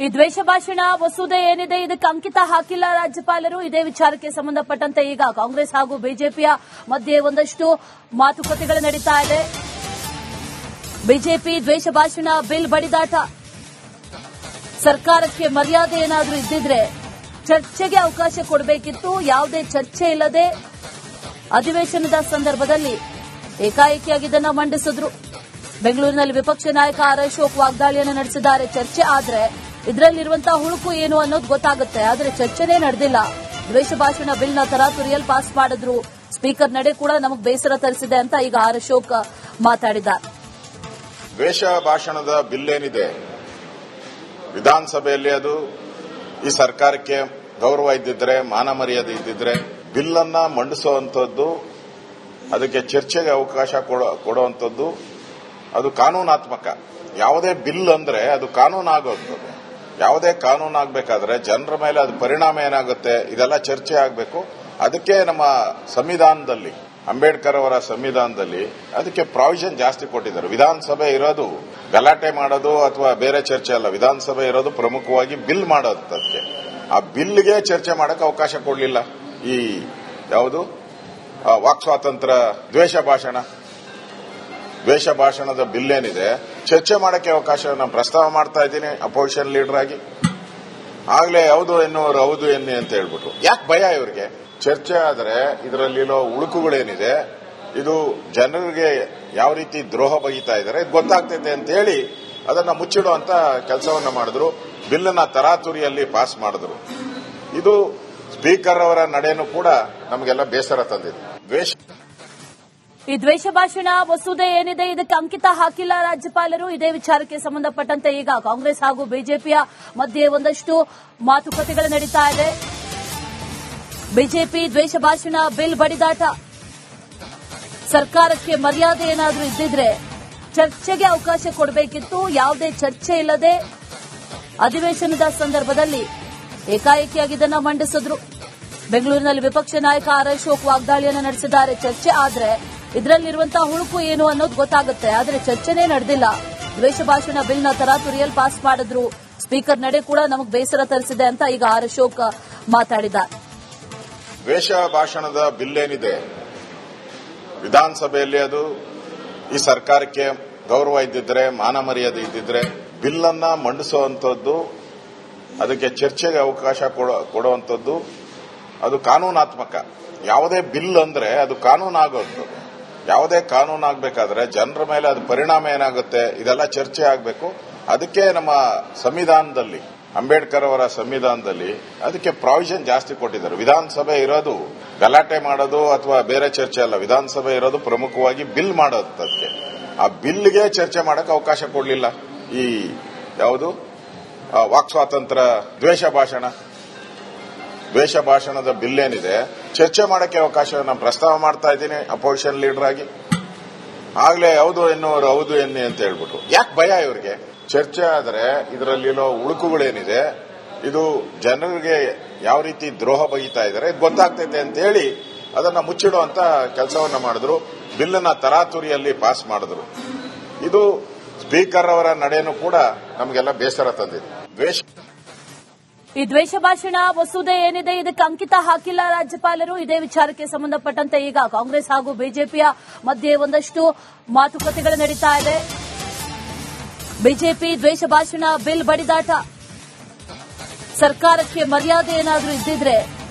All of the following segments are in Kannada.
ಈ ದ್ವೇಷ ಭಾಷಣ ಮಸೂದೆ ಏನಿದೆ ಇದಕ್ಕೆ ಅಂಕಿತ ಹಾಕಿಲ್ಲ ರಾಜ್ಯಪಾಲರು. ಇದೇ ವಿಚಾರಕ್ಕೆ ಸಂಬಂಧಪಟ್ಟಂತೆ ಈಗ ಕಾಂಗ್ರೆಸ್ ಹಾಗೂ ಬಿಜೆಪಿಯ ಮಧ್ಯೆ ಒಂದಷ್ಟು ಮಾತುಕತೆಗಳು ನಡೀತಾ ಇದೆ. ಬಿಜೆಪಿ ದ್ವೇಷ ಭಾಷಣ ಬಿಲ್ ಬಡಿದಾಟ, ಸರ್ಕಾರಕ್ಕೆ ಮರ್ಯಾದೆ ಏನಾದರೂ ಇದ್ದಿದ್ರೆ ಚರ್ಚೆಗೆ ಅವಕಾಶ ಕೊಡಬೇಕಿತ್ತು. ಯಾವುದೇ ಚರ್ಚೆ ಇಲ್ಲದೆ ಅಧಿವೇಶನದ ಸಂದರ್ಭದಲ್ಲಿ ಏಕಾಏಕಿಯಾಗಿ ಇದನ್ನು ಮಂಡಿಸಿದ್ರು. ಬೆಂಗಳೂರಿನಲ್ಲಿ ವಿಪಕ್ಷ ನಾಯಕ ಆರ್ ಅಶೋಕ್ ವಾಗ್ದಾಳಿಯನ್ನು ನಡೆಸಿದ್ದಾರೆ. ಚರ್ಚೆ ಆದ್ರೆ ಇದರಲ್ಲಿರುವಂತಹ ಹುಳುಕು ಏನು ಅನ್ನೋದು ಗೊತ್ತಾಗುತ್ತೆ, ಆದರೆ ಚರ್ಚೆನೇ ನಡೆದಿಲ್ಲ. ದ್ವೇಷ ಭಾಷಣ ಬಿಲ್ನ ತರಾತುರಿಯಲ್ಲಿ ಪಾಸ್ ಮಾಡಿದ್ರು. ಸ್ಪೀಕರ್ ನಡೆ ಕೂಡ ನಮಗೆ ಬೇಸರ ತರಿಸಿದೆ ಅಂತ ಈಗ ಆರ್ ಅಶೋಕ್ ಮಾತಾಡಿದ್ದಾರೆ. ದ್ವೇಷ ಭಾಷಣದ ಬಿಲ್ ಏನಿದೆ ವಿಧಾನಸಭೆಯಲ್ಲಿ ಅದು ಈ ಸರ್ಕಾರಕ್ಕೆ ಗೌರವ ಇದ್ದಿದ್ರೆ, ಮಾನ ಮರ್ಯಾದೆ ಇದ್ದಿದ್ರೆ ಬಿಲ್ ಅನ್ನ ಮಂಡಿಸುವಂತದ್ದು, ಅದಕ್ಕೆ ಚರ್ಚೆಗೆ ಅವಕಾಶ ಕೊಡುವಂತದ್ದು ಅದು ಕಾನೂನಾತ್ಮಕ. ಯಾವುದೇ ಬಿಲ್ ಅಂದ್ರೆ ಅದು ಕಾನೂನಾಗೋದು. ಯಾವುದೇ ಕಾನೂನು ಆಗಬೇಕಾದ್ರೆ ಜನರ ಮೇಲೆ ಅದು ಪರಿಣಾಮ ಏನಾಗುತ್ತೆ ಇದೆಲ್ಲ ಚರ್ಚೆ ಆಗಬೇಕು. ಅದಕ್ಕೆ ನಮ್ಮ ಸಂವಿಧಾನದಲ್ಲಿ, ಅಂಬೇಡ್ಕರ್ ಅವರ ಸಂವಿಧಾನದಲ್ಲಿ ಅದಕ್ಕೆ ಪ್ರಾವಿಷನ್ ಜಾಸ್ತಿ ಕೊಟ್ಟಿದ್ದಾರೆ. ವಿಧಾನಸಭೆ ಇರೋದು ಗಲಾಟೆ ಮಾಡೋದು ಅಥವಾ ಬೇರೆ ಚರ್ಚೆ ಅಲ್ಲ. ವಿಧಾನಸಭೆ ಇರೋದು ಪ್ರಮುಖವಾಗಿ ಬಿಲ್ ಮಾಡೋದಕ್ಕೆ. ಆ ಬಿಲ್ಗೆ ಚರ್ಚೆ ಮಾಡಕ್ಕೆ ಅವಕಾಶ ಕೊಡಲಿಲ್ಲ. ಈ ಯಾವುದು ವಾಕ್ ಸ್ವಾತಂತ್ರ್ಯ, ದ್ವೇಷ ಭಾಷಣದ ಬಿಲ್ ಏನಿದೆ ಚರ್ಚೆ ಮಾಡಕ್ಕೆ ಅವಕಾಶ ನಾನು ಪ್ರಸ್ತಾವ ಮಾಡ್ತಾ ಇದ್ದೀನಿ ಅಪೋಸಿಷನ್ ಲೀಡರ್ ಆಗಿ. ಆಗ್ಲೇ ಹೌದು ಎನ್ನುವರು ಹೌದು ಎನ್ನಿ ಅಂತ ಹೇಳ್ಬಿಟ್ರು. ಯಾಕೆ ಭಯ ಇವರಿಗೆ? ಚರ್ಚೆ ಆದರೆ ಇದರಲ್ಲಿರೋ ಉಳುಕುಗಳೇನಿದೆ ಇದು ಜನರಿಗೆ ಯಾವ ರೀತಿ ದ್ರೋಹ ಬಗೆತಾ ಇದ್ದಾರೆ ಇದು ಗೊತ್ತಾಗ್ತೈತೆ ಅಂತ ಹೇಳಿ ಅದನ್ನ ಮುಚ್ಚಿಡುವಂತ ಕೆಲಸವನ್ನ ಮಾಡಿದ್ರು. ಬಿಲ್ಲನ್ನ ತರಾತುರಿಯಲ್ಲಿ ಪಾಸ್ ಮಾಡಿದ್ರು. ಇದು ಸ್ಪೀಕರ್ ಅವರ ನಡೆಯನ್ನು ಕೂಡ ನಮಗೆಲ್ಲ ಬೇಸರ ತಂದಿದೆ. ಈ ದ್ವೇಷ ಭಾಷಣ ಮಸೂದೆ ಏನಿದೆ ಇದಕ್ಕೆ ಅಂಕಿತ ಹಾಕಿಲ್ಲ ರಾಜ್ಯಪಾಲರು. ಇದೇ ವಿಚಾರಕ್ಕೆ ಸಂಬಂಧಪಟ್ಟಂತೆ ಈಗ ಕಾಂಗ್ರೆಸ್ ಹಾಗೂ ಬಿಜೆಪಿಯ ಮಧ್ಯೆ ಒಂದಷ್ಟು ಮಾತುಕತೆಗಳು ನಡೀತಾ ಇದೆ. ಬಿಜೆಪಿ ದ್ವೇಷ ಭಾಷಣ ಬಿಲ್ ಬಡಿದಾಟ, ಸರ್ಕಾರಕ್ಕೆ ಮರ್ಯಾದೆ ಏನಾದರೂ ಇದ್ದಿದ್ರೆ ಚರ್ಚೆಗೆ ಅವಕಾಶ ಕೊಡಬೇಕಿತ್ತು. ಯಾವುದೇ ಚರ್ಚೆ ಇಲ್ಲದೆ ಅಧಿವೇಶನದ ಸಂದರ್ಭದಲ್ಲಿ ಏಕಾಏಕಿಯಾಗಿ ಇದನ್ನು ಮಂಡಿಸಿದ್ರು. ಬೆಂಗಳೂರಿನಲ್ಲಿ ವಿಪಕ್ಷ ನಾಯಕ ಆರ್ ಅಶೋಕ್ ವಾಗ್ದಾಳಿಯನ್ನು ನಡೆಸಿದ್ದಾರೆ. ಚರ್ಚೆ ಆದ್ರೆ ಇದರಲ್ಲಿರುವಂತಹ ಹುಳುಕು ಏನು ಅನ್ನೋದು ಗೊತ್ತಾಗುತ್ತೆ, ಆದರೆ ಚರ್ಚೆನೇ ನಡೆದಿಲ್ಲ. ದ್ವೇಷ ಭಾಷಣ ಬಿಲ್ನ ತರಾತುರಿಯಲ್ಲಿ ಪಾಸ್ ಮಾಡಿದ್ರು. ಸ್ಪೀಕರ್ ನಡೆ ಕೂಡ ನಮಗೆ ಬೇಸರ ತರಿಸಿದೆ ಅಂತ ಈಗ ಆರ್ ಅಶೋಕ್ ಮಾತಾಡಿದ್ದಾರೆ. ದ್ವೇಷ ಭಾಷಣದ ಬಿಲ್ ಏನಿದೆ ವಿಧಾನಸಭೆಯಲ್ಲಿ ಅದು ಈ ಸರ್ಕಾರಕ್ಕೆ ಗೌರವ ಇದ್ದಿದ್ರೆ, ಮಾನ ಮರ್ಯಾದೆ ಇದ್ದಿದ್ರೆ ಬಿಲ್ ಅನ್ನ ಮಂಡಿಸುವಂತದ್ದು, ಅದಕ್ಕೆ ಚರ್ಚೆಗೆ ಅವಕಾಶ ಕೊಡುವಂತದ್ದು ಅದು ಕಾನೂನಾತ್ಮಕ. ಯಾವುದೇ ಬಿಲ್ ಅಂದ್ರೆ ಅದು ಕಾನೂನಾಗೋದು. ಯಾವುದೇ ಕಾನೂನು ಆಗಬೇಕಾದ್ರೆ ಜನರ ಮೇಲೆ ಅದು ಪರಿಣಾಮ ಏನಾಗುತ್ತೆ ಇದೆಲ್ಲ ಚರ್ಚೆ ಆಗಬೇಕು. ಅದಕ್ಕೆ ನಮ್ಮ ಸಂವಿಧಾನದಲ್ಲಿ, ಅಂಬೇಡ್ಕರ್ ಅವರ ಸಂವಿಧಾನದಲ್ಲಿ ಅದಕ್ಕೆ ಪ್ರಾವಿಷನ್ ಜಾಸ್ತಿ ಕೊಟ್ಟಿದ್ದಾರೆ. ವಿಧಾನಸಭೆ ಇರೋದು ಗಲಾಟೆ ಮಾಡೋದು ಅಥವಾ ಬೇರೆ ಚರ್ಚೆ ಅಲ್ಲ. ವಿಧಾನಸಭೆ ಇರೋದು ಪ್ರಮುಖವಾಗಿ ಬಿಲ್ ಮಾಡೋದಕ್ಕೆ. ಆ ಬಿಲ್ಗೆ ಚರ್ಚೆ ಮಾಡಕ್ಕೆ ಅವಕಾಶ ಕೊಡಲಿಲ್ಲ. ಈ ಯಾವುದು ವಾಕ್ ಸ್ವಾತಂತ್ರ್ಯ, ದ್ವೇಷ ಭಾಷಣದ ಬಿಲ್ ಏನಿದೆ ಚರ್ಚೆ ಮಾಡಕ್ಕೆ ಅವಕಾಶ ನಾನು ಪ್ರಸ್ತಾವ ಮಾಡ್ತಾ ಇದ್ದೀನಿ ಅಪೋಸಿಷನ್ ಲೀಡರ್ ಆಗಿ. ಆಗ್ಲೇ ಹೌದು ಎನ್ನುವರು ಹೌದು ಎನ್ನಿ ಅಂತ ಹೇಳ್ಬಿಟ್ರು. ಯಾಕೆ ಭಯ ಇವರಿಗೆ? ಚರ್ಚೆ ಆದರೆ ಇದರಲ್ಲಿರೋ ಉಳುಕುಗಳೇನಿದೆ ಇದು ಜನರಿಗೆ ಯಾವ ರೀತಿ ದ್ರೋಹ ಬಗೆತಾ ಇದ್ದಾರೆ ಇದು ಗೊತ್ತಾಗ್ತೈತೆ ಅಂತ ಹೇಳಿ ಅದನ್ನ ಮುಚ್ಚಿಡುವಂತ ಕೆಲಸವನ್ನ ಮಾಡಿದ್ರು. ಬಿಲ್ಲನ್ನ ತರಾತುರಿಯಲ್ಲಿ ಪಾಸ್ ಮಾಡಿದ್ರು. ಇದು ಸ್ಪೀಕರ್ ಅವರ ನಡೆಯನ್ನು ಕೂಡ ನಮಗೆಲ್ಲ ಬೇಸರ ತಂದಿದೆ. ಈ ದ್ವೇಷ ಭಾಷಣ ಮಸೂದೆ ಏನಿದೆ ಇದಕ್ಕೆ ಅಂಕಿತ ಹಾಕಿಲ್ಲ ರಾಜ್ಯಪಾಲರು. ಇದೇ ವಿಚಾರಕ್ಕೆ ಸಂಬಂಧಪಟ್ಟಂತೆ ಈಗ ಕಾಂಗ್ರೆಸ್ ಹಾಗೂ ಬಿಜೆಪಿಯ ಮಧ್ಯೆ ಒಂದಷ್ಟು ಮಾತುಕತೆಗಳು ನಡೀತಾ ಇದೆ. ಬಿಜೆಪಿ ದ್ವೇಷ ಭಾಷಣ ಬಿಲ್ ಬಡಿದಾಟ, ಸರ್ಕಾರಕ್ಕೆ ಮರ್ಯಾದೆ ಏನಾದರೂ ಇದ್ದಿದ್ರೆ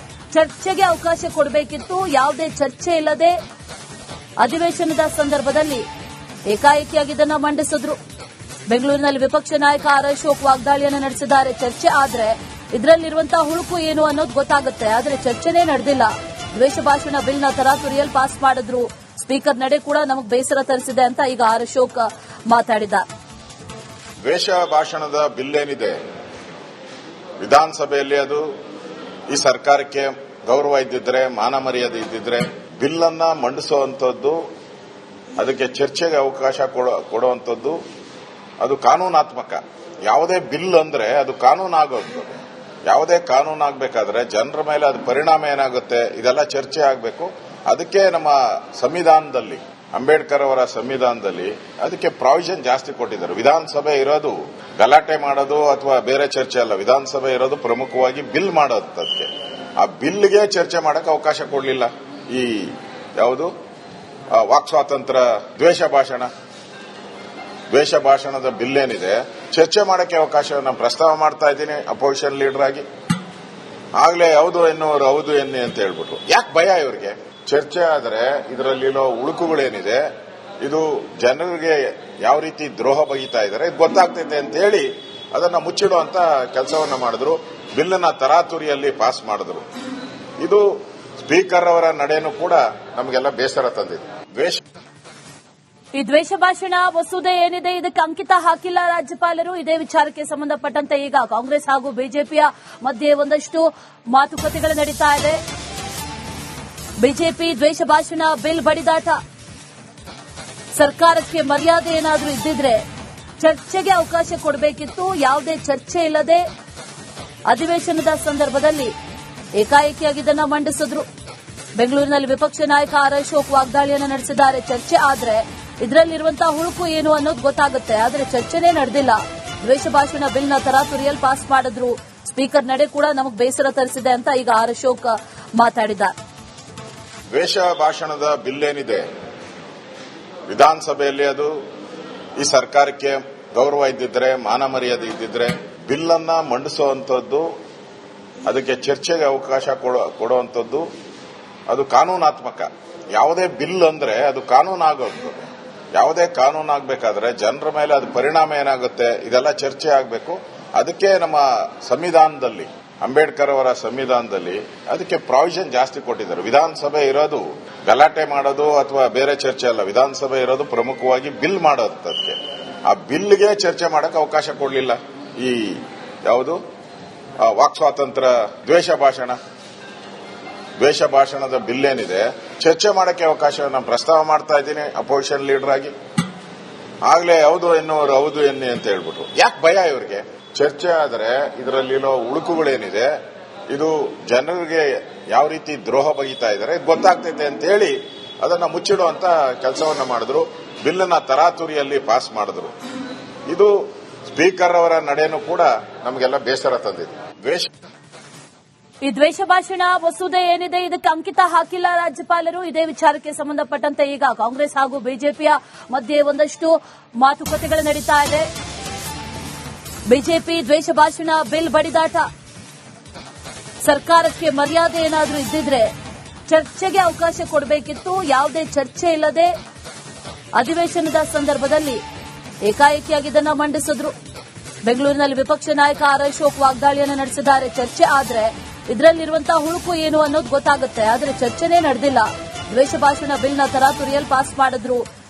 ಚರ್ಚೆಗೆ ಅವಕಾಶ ಕೊಡಬೇಕಿತ್ತು. ಯಾವುದೇ ಚರ್ಚೆ ಇಲ್ಲದೆ ಅಧಿವೇಶನದ ಸಂದರ್ಭದಲ್ಲಿ ಏಕಾಏಕಿಯಾಗಿ ಇದನ್ನು ಮಂಡಿಸಿದ್ರು. ಬೆಂಗಳೂರಿನಲ್ಲಿ ವಿಪಕ್ಷ ನಾಯಕ ಆರ್ ಅಶೋಕ್ ವಾಗ್ದಾಳಿಯನ್ನು ನಡೆಸಿದ್ದಾರೆ. ಚರ್ಚೆ ಆದ್ರೆ ಇದರಲ್ಲಿರುವಂತಹ ಹುಳುಕು ಏನು ಅನ್ನೋದು ಗೊತ್ತಾಗುತ್ತೆ, ಆದರೆ ಚರ್ಚೆನೇ ನಡೆದಿಲ್ಲ. ದ್ವೇಷ ಭಾಷಣ ಬಿಲ್ನ ತರಾತುರಿಯಲ್ಲಿ ಪಾಸ್ ಮಾಡಿದ್ರು. ಸ್ಪೀಕರ್ ನಡೆ ಕೂಡ ನಮಗೆ ಬೇಸರ ತರಿಸಿದೆ ಅಂತ ಈಗ ಆರ್ ಅಶೋಕ್ ಮಾತಾಡಿದ್ದಾರೆ. ದ್ವೇಷ ಭಾಷಣದ ಬಿಲ್ ಏನಿದೆ ವಿಧಾನಸಭೆಯಲ್ಲಿ ಅದು ಈ ಸರ್ಕಾರಕ್ಕೆ ಗೌರವ ಇದ್ದಿದ್ರೆ, ಮಾನ ಮರ್ಯಾದೆ ಇದ್ದಿದ್ರೆ ಬಿಲ್ ಅನ್ನ ಮಂಡಿಸುವಂತದ್ದು, ಅದಕ್ಕೆ ಚರ್ಚೆಗೆ ಅವಕಾಶ ಕೊಡುವಂತದ್ದು ಅದು ಕಾನೂನಾತ್ಮಕ. ಯಾವುದೇ ಬಿಲ್ ಅಂದ್ರೆ ಅದು ಕಾನೂನಾಗೋದು. ಯಾವುದೇ ಕಾನೂನು ಆಗಬೇಕಾದ್ರೆ ಜನರ ಮೇಲೆ ಅದು ಪರಿಣಾಮ ಏನಾಗುತ್ತೆ ಇದೆಲ್ಲ ಚರ್ಚೆ ಆಗಬೇಕು. ಅದಕ್ಕೆ ನಮ್ಮ ಸಂವಿಧಾನದಲ್ಲಿ, ಅಂಬೇಡ್ಕರ್ ಅವರ ಸಂವಿಧಾನದಲ್ಲಿ ಅದಕ್ಕೆ ಪ್ರಾವಿಷನ್ ಜಾಸ್ತಿ ಕೊಟ್ಟಿದ್ದಾರೆ. ವಿಧಾನಸಭೆ ಇರೋದು ಗಲಾಟೆ ಮಾಡೋದು ಅಥವಾ ಬೇರೆ ಚರ್ಚೆ ಅಲ್ಲ. ವಿಧಾನಸಭೆ ಇರೋದು ಪ್ರಮುಖವಾಗಿ ಬಿಲ್ ಮಾಡೋದಕ್ಕೆ. ಆ ಬಿಲ್ಗೆ ಚರ್ಚೆ ಮಾಡಕ್ಕೆ ಅವಕಾಶ ಕೊಡಲಿಲ್ಲ. ಈ ಯಾವುದು ವಾಕ್ ಸ್ವಾತಂತ್ರ್ಯ, ದ್ವೇಷ ಭಾಷಣದ ಬಿಲ್ ಏನಿದೆ ಚರ್ಚೆ ಮಾಡಕ್ಕೆ ಅವಕಾಶ ನಾನು ಪ್ರಸ್ತಾವ ಮಾಡ್ತಾ ಇದ್ದೀನಿ ಅಪೋಸಿಷನ್ ಲೀಡರ್ ಆಗಿ. ಆಗ್ಲೇ ಹೌದು ಎನ್ನುವರು ಹೌದು ಎನ್ನಿ ಅಂತ ಹೇಳ್ಬಿಟ್ರು. ಯಾಕೆ ಭಯ ಇವರಿಗೆ? ಚರ್ಚೆ ಆದರೆ ಇದರಲ್ಲಿರೋ ಉಳುಕುಗಳೇನಿದೆ ಇದು ಜನರಿಗೆ ಯಾವ ರೀತಿ ದ್ರೋಹ ಬಗೀತಾ ಇದ್ದಾರೆ ಇದು ಗೊತ್ತಾಗ್ತೈತೆ ಅಂತ ಹೇಳಿ ಅದನ್ನ ಮುಚ್ಚಿಡುವಂತ ಕೆಲಸವನ್ನ ಮಾಡಿದ್ರು. ಬಿಲ್ಲನ್ನ ತರಾತುರಿಯಲ್ಲಿ ಪಾಸ್ ಮಾಡಿದ್ರು. ಇದು ಸ್ಪೀಕರ್ ಅವರ ನಡೆನೂ ಕೂಡ ನಮಗೆಲ್ಲ ಬೇಸರ ತಂದಿದೆ. ಈ ದ್ವೇಷ ಭಾಷಣ ಮಸೂದೆ ಏನಿದೆ ಇದಕ್ಕೆ ಅಂಕಿತ ಹಾಕಿಲ್ಲ ರಾಜ್ಯಪಾಲರು. ಇದೇ ವಿಚಾರಕ್ಕೆ ಸಂಬಂಧಪಟ್ಟಂತೆ ಈಗ ಕಾಂಗ್ರೆಸ್ ಹಾಗೂ ಬಿಜೆಪಿಯ ಮಧ್ಯೆ ಒಂದಷ್ಟು ಮಾತುಕತೆಗಳು ನಡೀತಾ ಇದೆ. ಬಿಜೆಪಿ ದ್ವೇಷ ಭಾಷಣ ಬಿಲ್ ಬಡಿದಾಟ. ಸರ್ಕಾರಕ್ಕೆ ಮರ್ಯಾದೆ ಏನಾದರೂ ಇದ್ದಿದ್ರೆ ಚರ್ಚೆಗೆ ಅವಕಾಶ ಕೊಡಬೇಕಿತ್ತು. ಯಾವುದೇ ಚರ್ಚೆ ಇಲ್ಲದೆ ಅಧಿವೇಶನದ ಸಂದರ್ಭದಲ್ಲಿ ಏಕಾಏಕಿಯಾಗಿ ಇದನ್ನು ಮಂಡಿಸಿದ್ರು. ಬೆಂಗಳೂರಿನಲ್ಲಿ ವಿಪಕ್ಷ ನಾಯಕ ಆರ್ ಅಶೋಕ್ ವಾಗ್ದಾಳಿಯನ್ನು ನಡೆಸಿದ್ದಾರೆ. ಚರ್ಚೆ ಆದ್ರೆ ಇದರಲ್ಲಿರುವಂತಹ ಹುಳುಕು ಏನು ಅನ್ನೋದು ಗೊತ್ತಾಗುತ್ತೆ. ಆದರೆ ಚರ್ಚೆನೇ ನಡೆದಿಲ್ಲ. ದ್ವೇಷ ಭಾಷಣ ಬಿಲ್ನ ತರಾತುರಿಯಲ್ಲಿ ಪಾಸ್ ಮಾಡಿದ್ರು. ಸ್ಪೀಕರ್ ನಡೆ ಕೂಡ ನಮಗೆ ಬೇಸರ ತರಿಸಿದೆ ಅಂತ ಈಗ ಆರ್ ಅಶೋಕ್ ಮಾತಾಡಿದ್ದಾರೆ. ದ್ವೇಷ ಭಾಷಣದ ಬಿಲ್ ಏನಿದೆ ವಿಧಾನಸಭೆಯಲ್ಲಿ ಅದು ಈ ಸರ್ಕಾರಕ್ಕೆ ಗೌರವ ಇದ್ದಿದ್ರೆ, ಮಾನ ಮರ್ಯಾದೆ ಇದ್ದಿದ್ರೆ ಬಿಲ್ ಅನ್ನ ಮಂಡಿಸುವಂತದ್ದು, ಅದಕ್ಕೆ ಚರ್ಚೆಗೆ ಅವಕಾಶ ಕೊಡುವಂತದ್ದು ಅದು ಕಾನೂನಾತ್ಮಕ. ಯಾವುದೇ ಬಿಲ್ ಅಂದ್ರೆ ಅದು ಕಾನೂನಾಗೋದು. ಯಾವುದೇ ಕಾನೂನಾಗಬೇಕಾದ್ರೆ ಜನರ ಮೇಲೆ ಅದು ಪರಿಣಾಮ ಏನಾಗುತ್ತೆ ಇದೆಲ್ಲ ಚರ್ಚೆ ಆಗಬೇಕು. ಅದಕ್ಕೆ ನಮ್ಮ ಸಂವಿಧಾನದಲ್ಲಿ, ಅಂಬೇಡ್ಕರ್ ಅವರ ಸಂವಿಧಾನದಲ್ಲಿ ಅದಕ್ಕೆ ಪ್ರಾವಿಷನ್ ಜಾಸ್ತಿ ಕೊಟ್ಟಿದ್ದಾರೆ. ವಿಧಾನಸಭೆ ಇರೋದು ಗಲಾಟೆ ಮಾಡೋದು ಅಥವಾ ಬೇರೆ ಚರ್ಚೆ ಅಲ್ಲ. ವಿಧಾನಸಭೆ ಇರೋದು ಪ್ರಮುಖವಾಗಿ ಬಿಲ್ ಮಾಡೋದಕ್ಕೆ. ಆ ಬಿಲ್ಗೆ ಚರ್ಚೆ ಮಾಡಕ್ಕೆ ಅವಕಾಶ ಕೊಡಲಿಲ್ಲ. ಈ ಯಾವುದು ವಾಕ್ ಸ್ವಾತಂತ್ರ್ಯ, ದ್ವೇಷ ಭಾಷಣದ ಬಿಲ್ ಏನಿದೆ ಚರ್ಚೆ ಮಾಡಕ್ಕೆ ಅವಕಾಶ ನಾನು ಪ್ರಸ್ತಾವ ಮಾಡ್ತಾ ಇದ್ದೀನಿ ಅಪೋಸಿಷನ್ ಲೀಡರ್ ಆಗಿ. ಆಗ್ಲೇ ಹೌದು ಎನ್ನುವರು ಹೌದು ಎನ್ನಿ ಅಂತ ಹೇಳ್ಬಿಟ್ರು. ಯಾಕೆ ಭಯ ಇವರಿಗೆ? ಚರ್ಚೆ ಆದರೆ ಇದರಲ್ಲಿರೋ ಉಳುಕುಗಳೇನಿದೆ ಇದು ಜನರಿಗೆ ಯಾವ ರೀತಿ ದ್ರೋಹ ಬಗೀತಾ ಇದ್ದಾರೆ ಇದು ಗೊತ್ತಾಗ್ತೈತೆ ಅಂತ ಹೇಳಿ ಅದನ್ನ ಮುಚ್ಚಿಡುವಂತ ಕೆಲಸವನ್ನ ಮಾಡಿದ್ರು. ಬಿಲ್ಲನ್ನ ತರಾತುರಿಯಲ್ಲಿ ಪಾಸ್ ಮಾಡಿದ್ರು. ಇದು ಸ್ಪೀಕರ್ ಅವರ ನಡೆನೂ ಕೂಡ ನಮಗೆಲ್ಲ ಬೇಸರ ತಂದಿದೆ. ಈ ದ್ವೇಷ ಭಾಷಣ ಮಸೂದೆ ಏನಿದೆ ಇದಕ್ಕೆ ಅಂಕಿತ ಹಾಕಿಲ್ಲ ರಾಜ್ಯಪಾಲರು. ಇದೇ ವಿಚಾರಕ್ಕೆ ಸಂಬಂಧಪಟ್ಟಂತೆ ಈಗ ಕಾಂಗ್ರೆಸ್ ಹಾಗೂ ಬಿಜೆಪಿಯ ಮಧ್ಯೆ ಒಂದಷ್ಟು ಮಾತುಕತೆಗಳು ನಡೀತಾ ಇದೆ. ಬಿಜೆಪಿ ದ್ವೇಷ ಭಾಷಣ ಬಿಲ್ ಬಡಿದಾಟ. ಸರ್ಕಾರಕ್ಕೆ ಮರ್ಯಾದೆ ಏನಾದರೂ ಇದ್ದಿದ್ರೆ ಚರ್ಚೆಗೆ ಅವಕಾಶ ಕೊಡಬೇಕಿತ್ತು. ಯಾವುದೇ ಚರ್ಚೆ ಇಲ್ಲದೆ ಅಧಿವೇಶನದ ಸಂದರ್ಭದಲ್ಲಿ ಏಕಾಏಕಿಯಾಗಿ ಇದನ್ನು ಮಂಡಿಸಿದ್ರು. ಬೆಂಗಳೂರಿನಲ್ಲಿ ವಿಪಕ್ಷ ನಾಯಕ ಆರ್ ಅಶೋಕ್ ವಾಗ್ದಾಳಿಯನ್ನು ನಡೆಸಿದ್ದಾರೆ. ಚರ್ಚೆ ಆದ್ರೆ ಇದರಲ್ಲಿರುವಂತಹ ಹುಳುಕು ಏನು ಅನ್ನೋದು ಗೊತ್ತಾಗುತ್ತೆ. ಆದರೆ ಚರ್ಚೆನೇ ನಡೆದಿಲ್ಲ. ದ್ವೇಷ ಭಾಷಣ ಬಿಲ್ನ ತರಾತುರಿಯಲ್ಲಿ ಪಾಸ್ ಮಾಡಿದ್ರು.